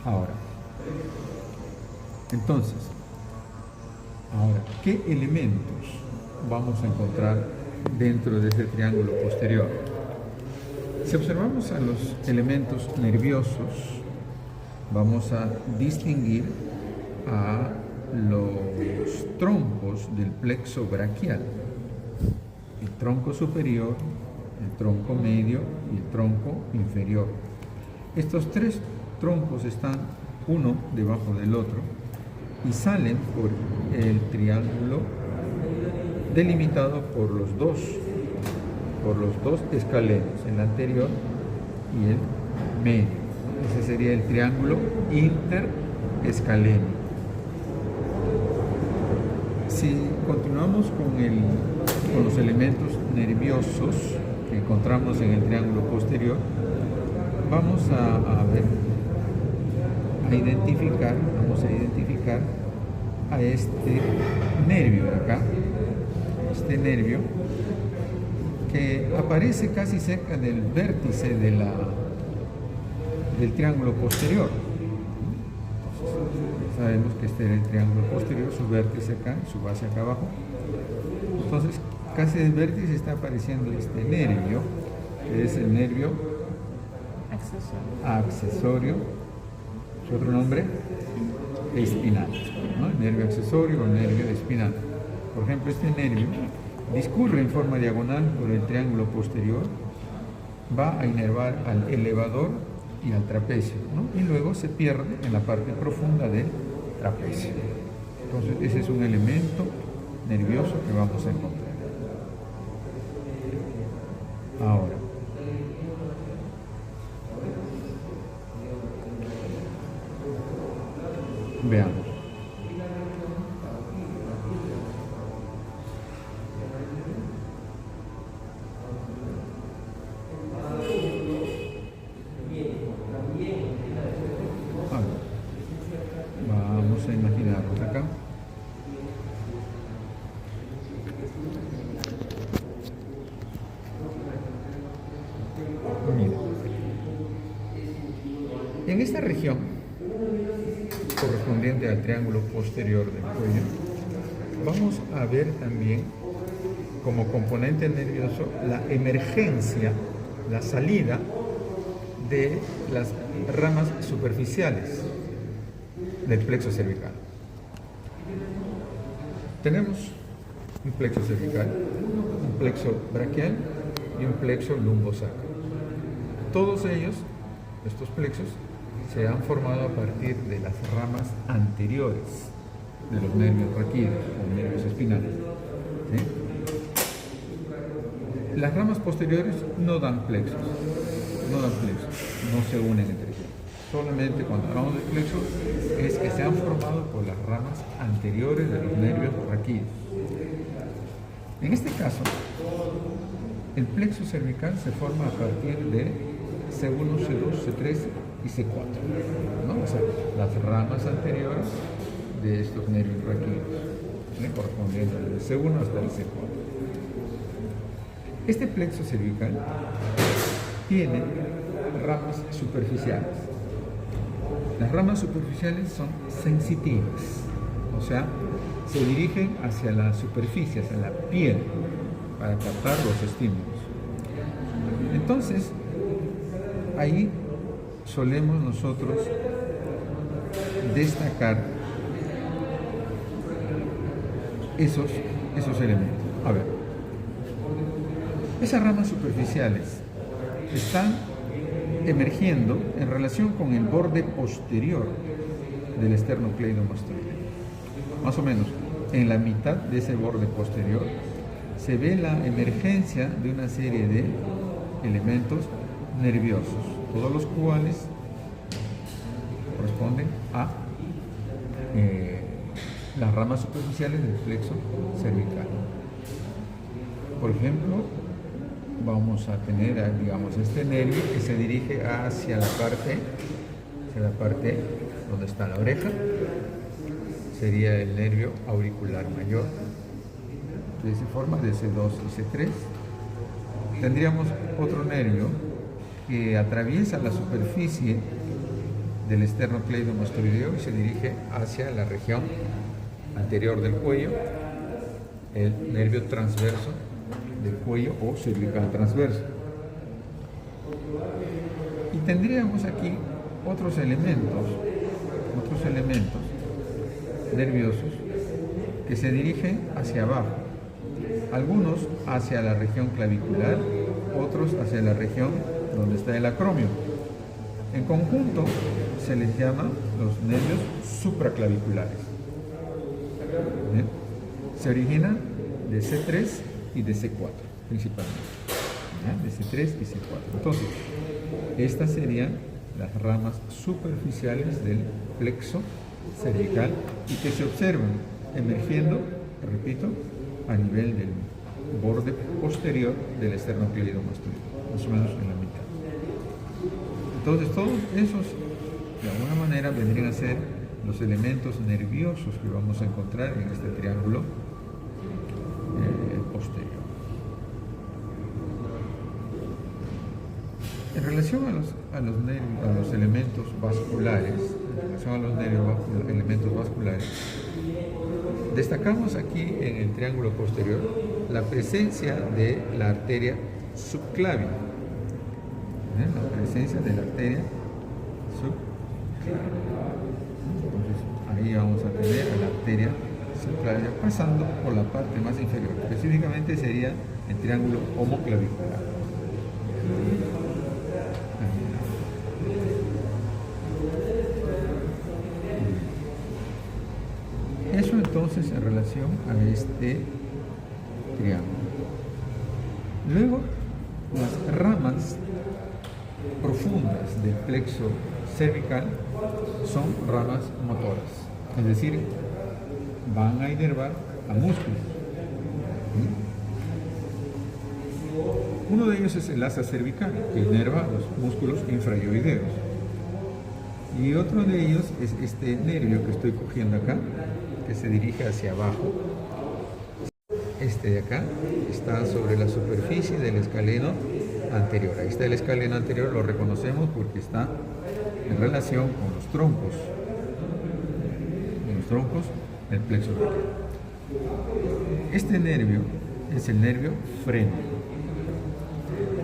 Ahora, entonces, ¿qué elementos vamos a encontrar dentro de ese triángulo posterior? Si observamos a los elementos nerviosos, vamos a distinguir a los troncos del plexo braquial, el tronco superior, el tronco medio y el tronco inferior. Estos tres troncos están uno debajo del otro y salen por el triángulo delimitado por los dos escalenos, el anterior y el medio. Ese sería el triángulo interescalénico. Si continuamos con los elementos nerviosos que encontramos en el triángulo posterior, vamos a identificar a este nervio de acá, este nervio que aparece casi cerca del vértice del triángulo posterior. Entonces, sabemos que este era el triángulo posterior, su vértice acá, su base acá abajo. Entonces, casi del vértice está apareciendo este nervio, que es el nervio accesorio. ¿Su otro nombre? Espinal, ¿no? El nervio accesorio o el nervio espinal. Por ejemplo, este nervio discurre en forma diagonal por el triángulo posterior, va a inervar al elevador y al trapecio, ¿no? Y luego se pierde en la parte profunda del trapecio. Entonces, ese es un elemento nervioso que vamos a encontrar. Ahora, veamos. Vamos a imaginarnos acá. Mira. En esta región correspondiente al triángulo posterior del cuello, vamos a ver también como componente nervioso la emergencia, la salida de las ramas superficiales del plexo cervical. Tenemos un plexo cervical, un plexo braquial y un plexo lumbosacro. Todos ellos, estos plexos, se han formado a partir de las ramas anteriores de los nervios raquídeos o nervios espinales. ¿Sí? Las ramas posteriores no dan plexos, no se unen entre sí. Solamente cuando hablamos de plexo es que se han formado por las ramas anteriores de los nervios raquídeos. En este caso, el plexo cervical se forma a partir de C1, C2, C3 y C4, ¿no? O sea, las ramas anteriores de estos nervios raquídeos, ¿sí? Correspondiendo desde C1 hasta el C4. Este plexo cervical tiene ramas superficiales. Las ramas superficiales son sensitivas, o sea, se dirigen hacia la superficie, hacia la piel, para captar los estímulos. Entonces, ahí solemos nosotros destacar esos elementos. A ver, esas ramas superficiales están emergiendo en relación con el borde posterior del esternocleidomastoideo. Más o menos en la mitad de ese borde posterior se ve la emergencia de una serie de elementos nerviosos, todos los cuales corresponden a las ramas superficiales del plexo cervical. Por ejemplo, vamos a tener, digamos, este nervio que se dirige hacia la parte donde está la oreja, sería el nervio auricular mayor. De esa forma, de C2 y C3. Tendríamos otro nervio que atraviesa la superficie del esternocleidomastoideo y se dirige hacia la región anterior del cuello, el nervio transverso del cuello o cervical transverso. Y tendríamos aquí otros elementos nerviosos que se dirigen hacia abajo, algunos hacia la región clavicular, otros hacia la región donde está el acromio. En conjunto se les llama los nervios supraclaviculares. ¿Bien? Se originan de C3 y de C4 principalmente. ¿Ya? De C3 y C4. Entonces, estas serían las ramas superficiales del plexo cervical y que se observan emergiendo, repito, a nivel del borde posterior del esternocleidomastoideo, más o menos en la mitad. Entonces, todos esos, de alguna manera, vendrían a ser los elementos nerviosos que vamos a encontrar en este triángulo posterior. En relación a los elementos vasculares, destacamos aquí en el triángulo posterior la presencia de la arteria subclavia. La presencia de la arteria subclavia. Entonces, ahí vamos a tener a la arteria subclavia pasando por la parte más inferior. Específicamente sería el triángulo homoclavicular. Eso entonces en relación a este triángulo. Luego, las ramas profundas del plexo cervical son ramas motoras, es decir, van a inervar a músculos. Uno de ellos es el asa cervical, que inerva los músculos infrayoideos. Y otro de ellos es este nervio que estoy cogiendo acá, que se dirige hacia abajo. Este de acá está sobre la superficie del escaleno anterior. Ahí está el escaleno anterior, lo reconocemos porque está en relación con los troncos. Del plexo braquial. Este nervio es el nervio freno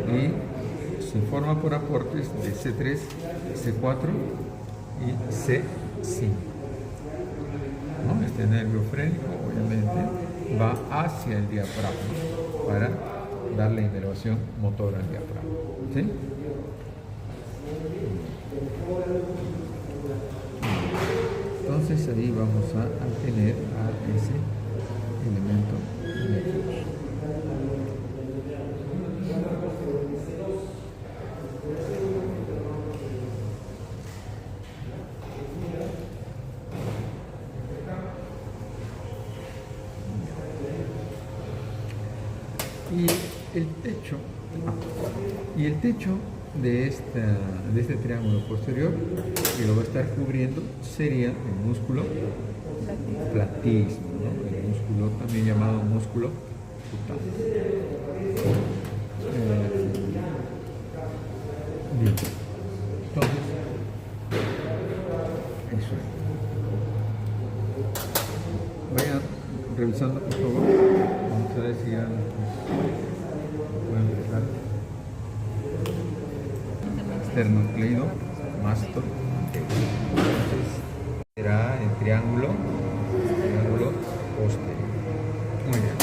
y se forma por aportes de C3, C4 y C5. ¿No? Este nervio frénico obviamente va hacia el diafragma para darle inervación motora al diafragma. ¿Sí? Entonces ahí vamos a tener a ese elemento nervioso. Y el techo de este triángulo posterior que lo va a estar cubriendo sería el músculo platismo, ¿no? El músculo también llamado músculo cutáneo. Bien. Entonces, eso es. Vayan revisando, por favor. Vamos a ver si ya pueden empezar. Esternocleidomastoideo. Entonces será el triángulo posterior. Muy bien.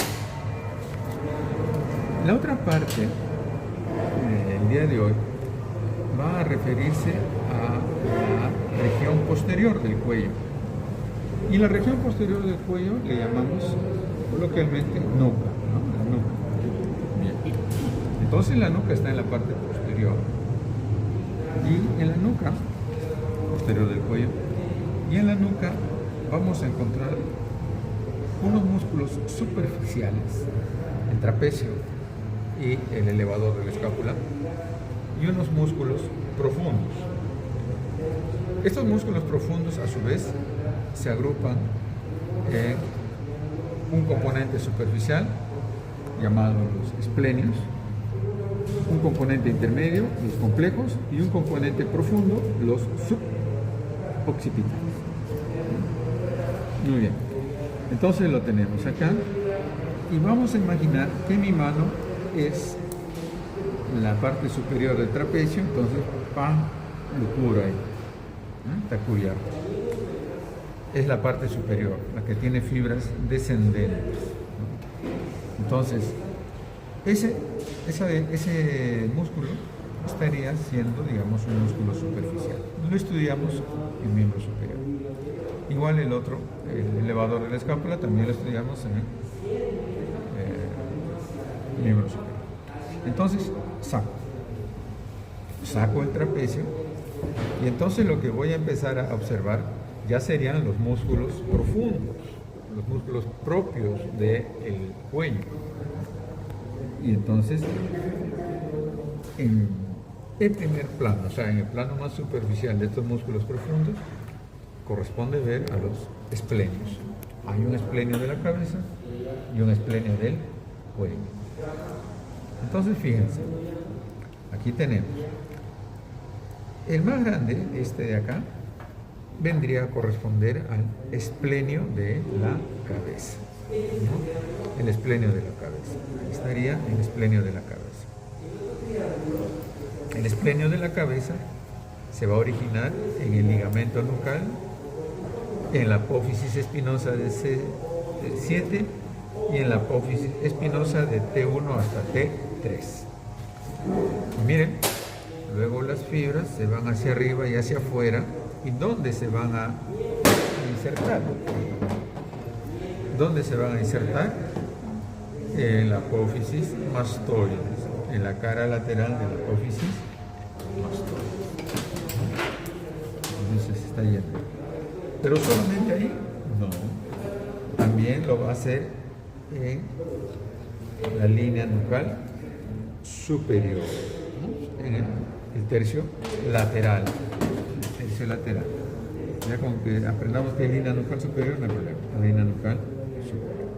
La otra parte del día de hoy va a referirse a la región posterior del cuello. Y la región posterior del cuello le llamamos coloquialmente nuca, ¿no? La nuca. Bien. Entonces la nuca está en la parte posterior. Y en la nuca, posterior del cuello, y en la nuca vamos a encontrar unos músculos superficiales, el trapecio y el elevador de la escápula, y unos músculos profundos. Estos músculos profundos, a su vez, se agrupan en un componente superficial, llamado los esplenios, un componente intermedio, los complejos, y un componente profundo, los occipital. Muy bien. Entonces lo tenemos acá. Y vamos a imaginar que mi mano es la parte superior del trapecio, entonces, lo cubro ahí. Está cubierto. Es la parte superior, la que tiene fibras descendentes. Entonces, ese músculo estaría siendo, digamos, un músculo superficial. Lo estudiamos en miembro superior. Igual el otro, el elevador de la escápula, también lo estudiamos en miembro superior. Entonces, saco el trapecio y entonces lo que voy a empezar a observar ya serían los músculos profundos, los músculos propios del cuello. Y entonces, en el primer plano, o sea, en el plano más superficial de estos músculos profundos, corresponde ver a los esplenios. Hay un esplenio de la cabeza y un esplenio del cuello. Entonces, fíjense, aquí tenemos el más grande, este de acá, vendría a corresponder al esplenio de la cabeza, ¿no? El esplenio de la cabeza. Ahí estaría el esplenio de la cabeza. El esplenio de la cabeza se va a originar en el ligamento nucal, en la apófisis espinosa de C7 y en la apófisis espinosa de T1 hasta T3. Y miren, luego las fibras se van hacia arriba y hacia afuera. ¿Y dónde se van a insertar? ¿Dónde se van a insertar? En la apófisis mastoides, en la cara lateral de la apófisis mastoides. Entonces se está yendo. ¿Pero solamente ahí? No. También lo va a hacer en la línea nucal superior, ¿no? En el tercio lateral. Lateral. Ya con que aprendamos que es línea nucal superior, no hay problema. La línea nucal superior.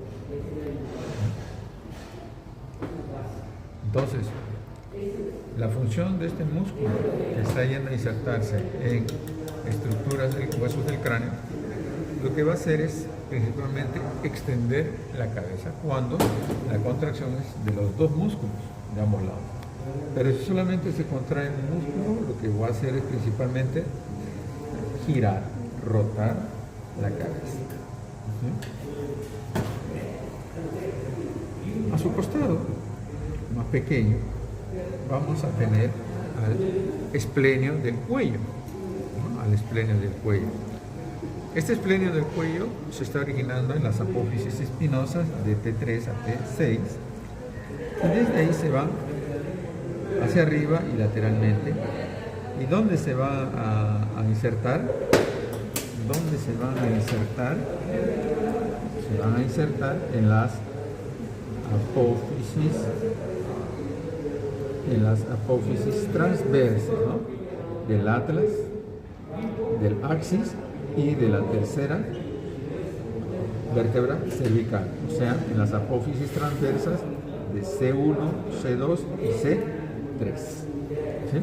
Entonces, la función de este músculo que está yendo a insertarse en estructuras de huesos del cráneo, lo que va a hacer es principalmente extender la cabeza cuando la contracción es de los dos músculos de ambos lados. Pero si solamente se contrae un músculo, lo que va a hacer es principalmente girar, rotar la cabeza. A su costado, más pequeño, vamos a tener al esplenio del cuello, ¿no? Al esplenio del cuello. Este esplenio del cuello se está originando en las apófisis espinosas de T3 a T6 y desde ahí se va hacia arriba y lateralmente. ¿Y dónde se va a insertar? ¿Dónde se van a insertar? Se van a insertar en las apófisis transversas, ¿no? Del atlas, del axis y de la tercera vértebra cervical, o sea, en las apófisis transversas de C1, C2 y C3. ¿Sí?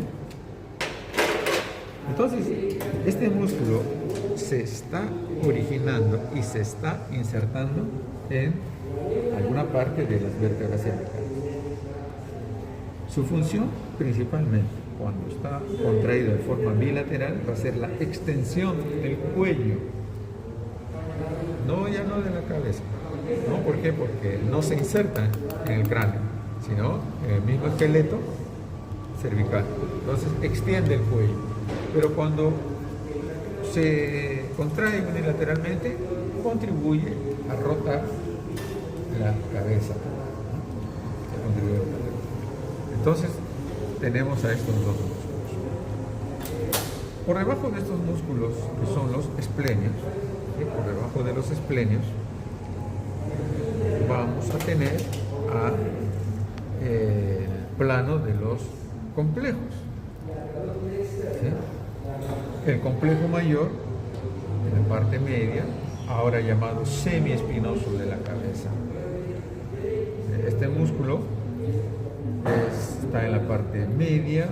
Entonces, este músculo se está originando y se está insertando en alguna parte de las vértebras cervicales. Su función, principalmente, cuando está contraído de forma bilateral, va a ser la extensión del cuello. Ya no de la cabeza. ¿No? ¿Por qué? Porque no se inserta en el cráneo, sino en el mismo esqueleto cervical. Entonces, extiende el cuello. Pero cuando se contrae unilateralmente, contribuye a rotar la cabeza. Entonces, tenemos a estos dos músculos. Por debajo de estos músculos, que son los esplenios, ¿sí? Por debajo de los esplenios, vamos a tener el plano de los complejos. ¿Sí? El complejo mayor, en la parte media, ahora llamado semiespinoso de la cabeza. Este músculo está en la parte media,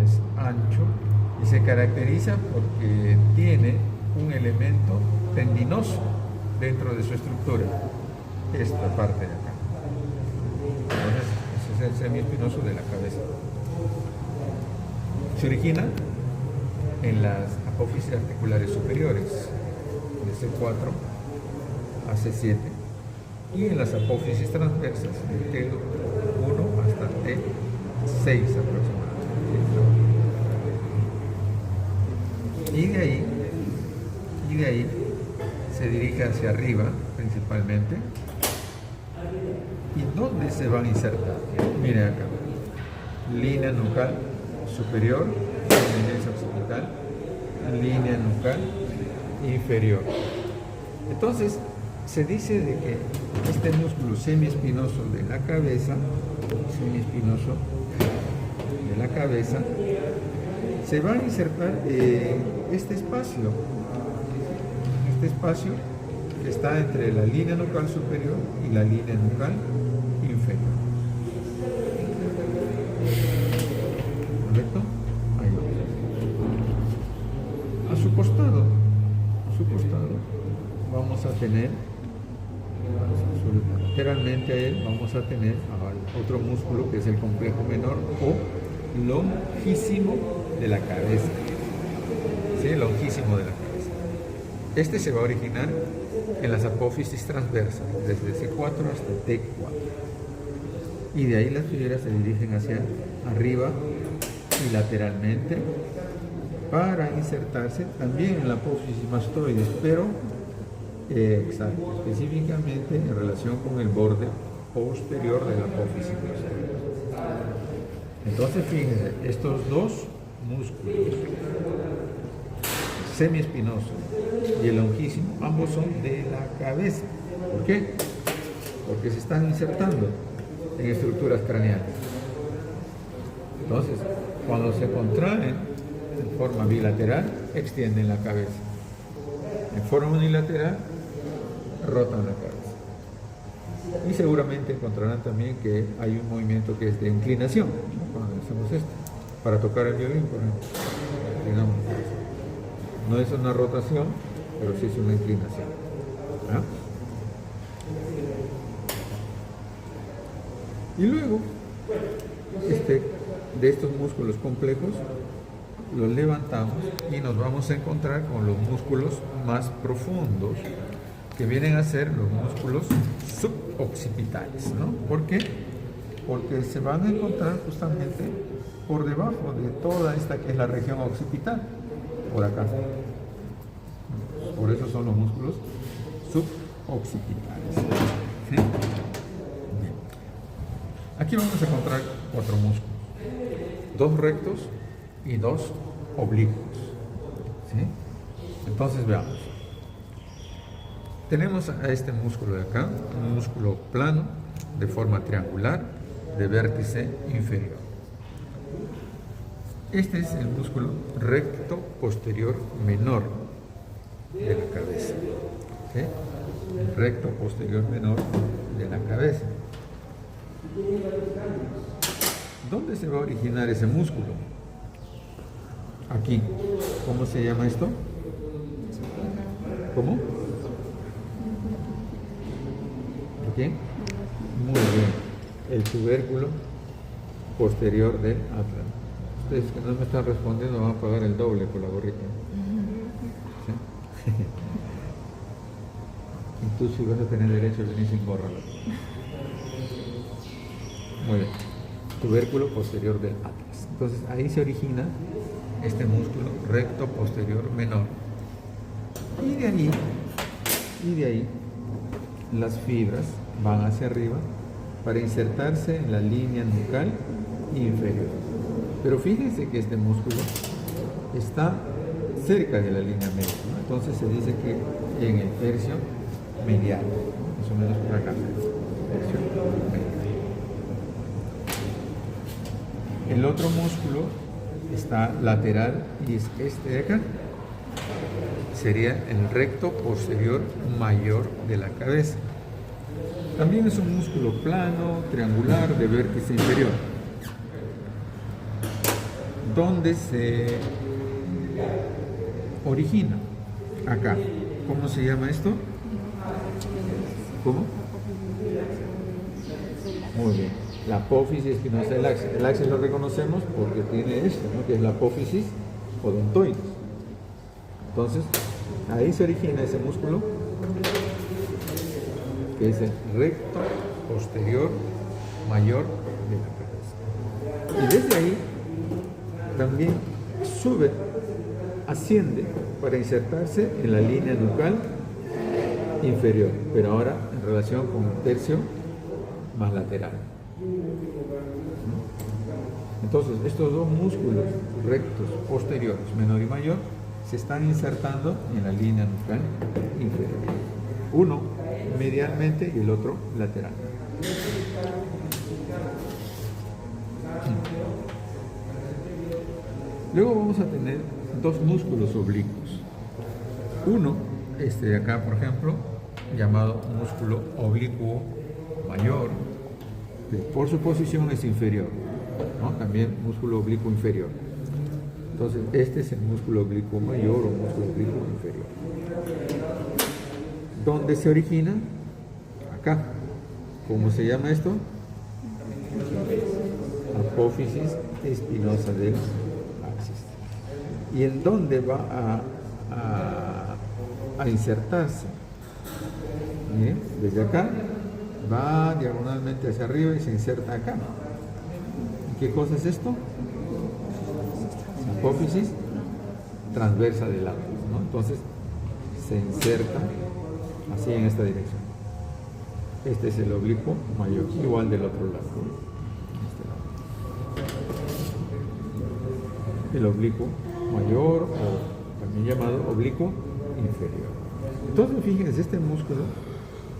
es ancho y se caracteriza porque tiene un elemento tendinoso dentro de su estructura, esta parte de acá. Entonces, ese es el semiespinoso de la cabeza. Se origina en las apófisis articulares superiores, de C4 a C7, y en las apófisis transversas, de T1 hasta T6 aproximadamente. Y de ahí se dirige hacia arriba principalmente. ¿Y dónde se van a insertar? Miren acá, línea nucal superior, eminencia occipital, línea nucal inferior. Entonces, se dice de que este músculo semiespinoso de la cabeza, se va a insertar este espacio que está entre la línea nucal superior y la línea nucal inferior. ¿Correcto? Ahí va. A su costado vamos a tener, lateralmente a él vamos a tener otro músculo que es el complejo menor o longísimo de la cabeza. ¿Sí? Longísimo de la cabeza. Este se va a originar en las apófisis transversas, desde C4 hasta T4. Y de ahí las fibras se dirigen hacia arriba y lateralmente para insertarse también en la apófisis mastoides, pero específicamente en relación con el borde posterior de la apófisis mastoides. Entonces, fíjense, estos dos músculos, semiespinoso y el longísimo, ambos son de la cabeza. ¿Por qué? Porque se están insertando en estructuras craneales. Entonces, cuando se contraen en forma bilateral, extienden la cabeza. En forma unilateral, rotan la cabeza. Y seguramente encontrarán también que hay un movimiento que es de inclinación, ¿no? Cuando hacemos esto, para tocar el violín, por ejemplo, inclinamos la cabeza. No es una rotación, pero sí es una inclinación. ¿Ah? Y luego, de estos músculos complejos, los levantamos y nos vamos a encontrar con los músculos más profundos, que vienen a ser los músculos suboccipitales, ¿no? ¿Por qué? Porque se van a encontrar justamente por debajo de toda esta que es la región occipital, por acá. Por eso son los músculos suboccipitales. ¿Sí? Bien. Aquí vamos a encontrar 4 músculos, 2 rectos y 2 oblicuos. ¿Sí? Entonces veamos. Tenemos a este músculo de acá, un músculo plano de forma triangular de vértice inferior. Este es el músculo recto posterior menor de la cabeza. ¿Sí? El recto posterior menor de la cabeza. ¿Dónde se va a originar ese músculo? Aquí. ¿Cómo se llama esto? ¿Cómo? ¿Aquí? Muy bien. El tubérculo posterior del atlas. Ustedes que no me están respondiendo van a pagar el doble por la gorrita. ¿Sí? Y tú sí vas a tener derecho a venir sin gorra. Muy bien. Tubérculo posterior del atlas. Entonces ahí se origina este músculo recto posterior menor. Y de ahí las fibras van hacia arriba para insertarse en la línea nucal inferior. Pero fíjense que este músculo está cerca de la línea media, ¿no? Entonces se dice que en el tercio medial, más o menos por acá, tercio medial. El otro músculo está lateral y es este de acá. Sería el recto posterior mayor de la cabeza. También es un músculo plano, triangular, de vértice inferior, donde se origina acá. ¿Cómo se llama esto? ¿Cómo? Muy bien. La apófisis espinosa del axis. El axis lo reconocemos porque tiene esto, ¿no? Que es la apófisis odontoides. Entonces, ahí se origina ese músculo, que es el recto posterior mayor de la cabeza. Y desde ahí también sube, asciende para insertarse en la línea nucal inferior, pero ahora en relación con el tercio más lateral. Entonces, estos dos músculos rectos posteriores, menor y mayor, se están insertando en la línea nucal inferior. Uno medialmente y el otro lateral. Luego vamos a tener dos músculos oblicuos. Uno, este de acá, por ejemplo, llamado músculo oblicuo mayor, que por su posición es inferior, ¿no? También músculo oblicuo inferior. Entonces, este es el músculo oblicuo mayor o músculo oblicuo inferior. ¿Dónde se origina? Acá. ¿Cómo se llama esto? Apófisis espinosa del axis. ¿Y en dónde va a insertarse? Miren, desde acá va diagonalmente hacia arriba y se inserta acá. ¿Y qué cosa es esto? Apófisis transversa del axis, ¿no? Entonces se inserta así en esta dirección. Este es el oblicuo mayor, igual del otro lado. El oblicuo mayor, o también llamado oblicuo inferior. Entonces, fíjense, este músculo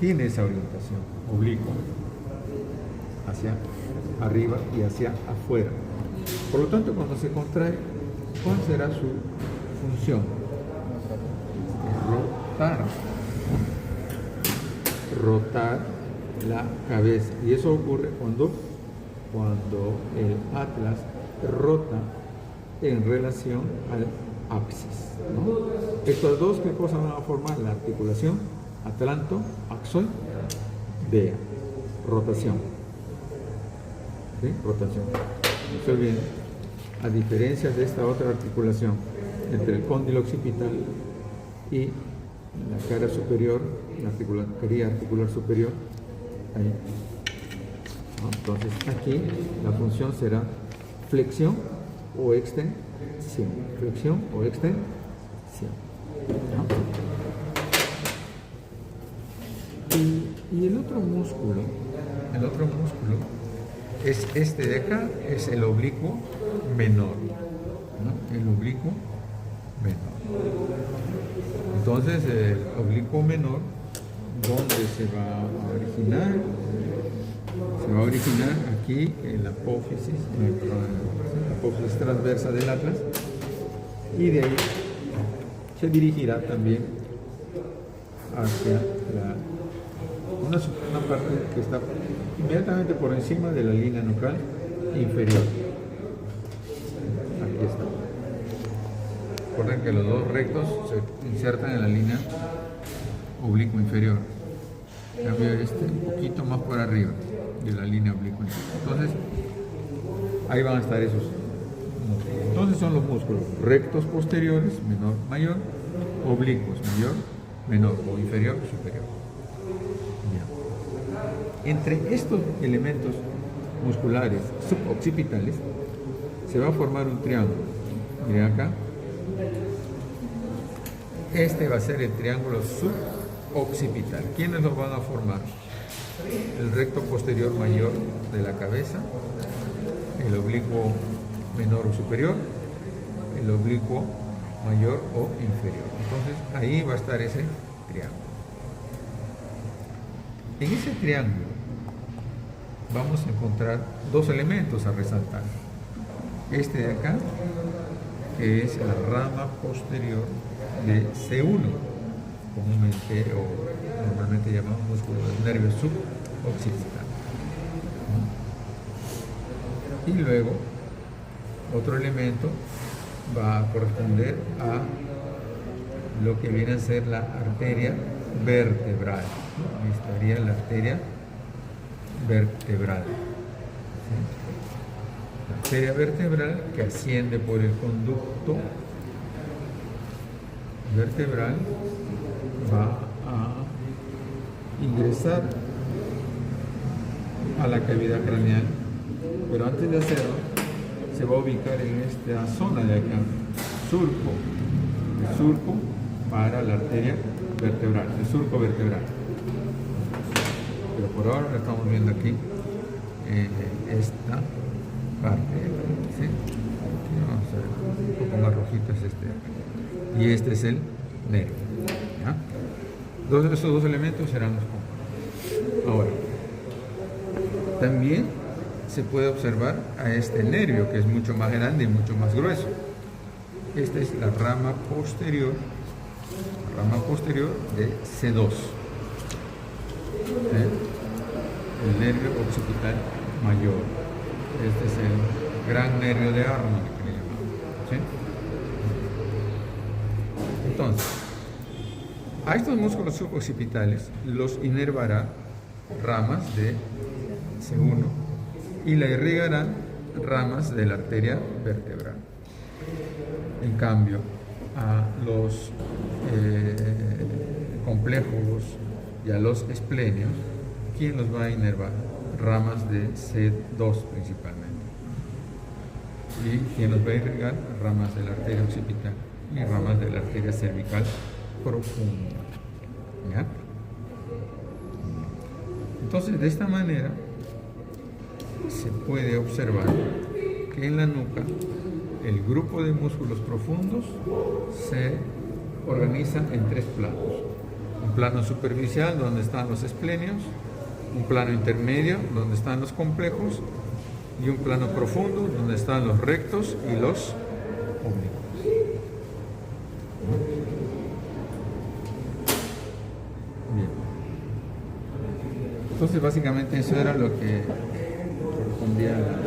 tiene esa orientación, oblicuo, hacia arriba y hacia afuera. Por lo tanto, cuando se contrae, ¿cuál será su función? Rotar la cabeza. Y eso ocurre cuando el atlas rota en relación al axis, ¿no? Estos dos, ¿qué cosas van a formar? La articulación atlanto-axoidea. Rotación. ¿Sí? Rotación. No se olviden, a diferencia de esta otra articulación entre el cóndilo occipital y la cara superior, la caría articular superior, ahí. ¿No? Entonces aquí la función será flexión o extensión. Flexión o extensión. ¿No? Y el otro músculo es este de acá, es el oblicuo menor, ¿no? El oblicuo menor. Entonces, el oblicuo menor, ¿dónde se va a originar? Se va a originar aquí en la apófisis transversa del atlas, y de ahí se dirigirá también hacia una parte que está inmediatamente por encima de la línea nucal inferior. Aquí está. Recuerden que los dos rectos se insertan en la línea oblicuo inferior. Cambio este un poquito más por arriba de la línea oblicuo inferior. Entonces, ahí van a estar esos músculos. Entonces son los músculos rectos posteriores, menor, mayor, oblicuos, mayor, menor, o inferior, superior. Bien. Entre estos elementos musculares suboccipitales se va a formar un triángulo. Miren acá. Este va a ser el triángulo suboccipital. ¿Quiénes lo van a formar? El recto posterior mayor de la cabeza, el oblicuo menor o superior, el oblicuo mayor o inferior. Entonces ahí va a estar ese triángulo. En ese triángulo vamos a encontrar dos elementos a resaltar. Este de acá, que es la rama posterior de C1, comúnmente o normalmente llamado músculo del nervio suboccipital. Y luego otro elemento va a corresponder a lo que viene a ser la arteria vertebral. Ahí estaría la arteria vertebral. ¿Sí? La arteria vertebral que asciende por el conducto vertebral va a ingresar a la cavidad craneal, pero antes de hacerlo se va a ubicar en esta zona de acá, el surco para la arteria vertebral, el surco vertebral. Pero por ahora lo estamos viendo aquí, esta parte, ¿sí? Aquí vamos a ver, un poco más rojito es este, y este es el nervio, ¿ya? Esos dos elementos serán los compuestos. Ahora, también se puede observar a este nervio que es mucho más grande y mucho más grueso. Esta es la rama posterior de C2. El nervio occipital mayor. Este es el gran nervio de Arnold, que le llamamos. ¿Sí? Entonces, a estos músculos suboccipitales los inervará ramas de C1 y la irrigarán ramas de la arteria vertebral. En cambio, a los complejos y a los esplenios, ¿quién los va a inervar? Ramas de C2 principalmente. ¿Y quién los va a irrigar? Ramas de la arteria occipital y ramas de la arteria cervical profunda. ¿Ya? Entonces, de esta manera se puede observar que en la nuca el grupo de músculos profundos se organiza en tres planos. Un plano superficial donde están los esplenios, un plano intermedio donde están los complejos y un plano profundo donde están los rectos y los oblicuos. Bien. Entonces básicamente eso era lo que correspondía a